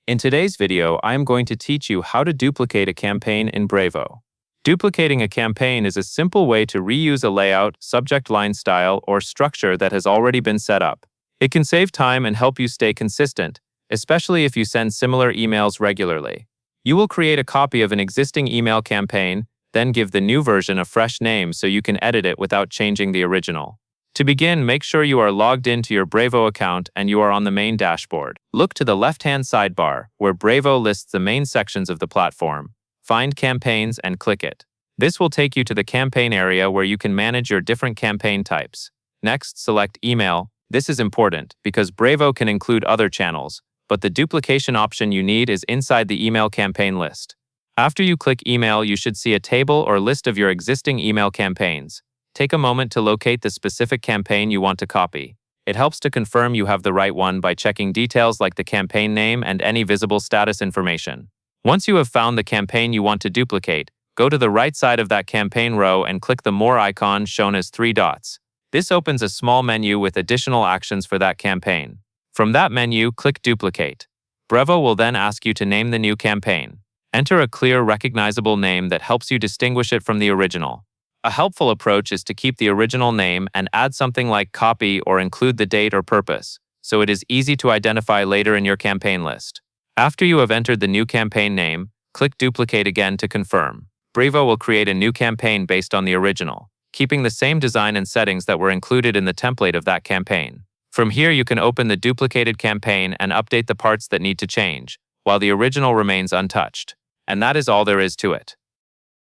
In today's video, I am going to teach you how to duplicate a campaign in Brevo. Duplicating a campaign is a simple way to reuse a layout, subject line style, or structure that has already been set up. It can save time and help you stay consistent, especially if you send similar emails regularly. You will create a copy of an existing email campaign, then give the new version a fresh name so you can edit it without changing the original. To begin, make sure you are logged into your Brevo account and you are on the main dashboard. Look to the left-hand sidebar, where Brevo lists the main sections of the platform. Find Campaigns and click it. This will take you to the campaign area where you can manage your different campaign types. Next, select Email. This is important because Brevo can include other channels, but the duplication option you need is inside the email campaign list. After you click Email, you should see a table or list of your existing email campaigns. Take a moment to locate the specific campaign you want to copy. It helps to confirm you have the right one by checking details like the campaign name and any visible status information. Once you have found the campaign you want to duplicate, go to the right side of that campaign row and click the More icon shown as 3 dots. This opens a small menu with additional actions for that campaign. From that menu, click Duplicate. Brevo will then ask you to name the new campaign. Enter a clear, recognizable name that helps you distinguish it from the original. A helpful approach is to keep the original name and add something like copy or include the date or purpose, so it is easy to identify later in your campaign list. After you have entered the new campaign name, click Duplicate again to confirm. Brevo will create a new campaign based on the original, keeping the same design and settings that were included in the template of that campaign. From here, you can open the duplicated campaign and update the parts that need to change, while the original remains untouched. And that is all there is to it.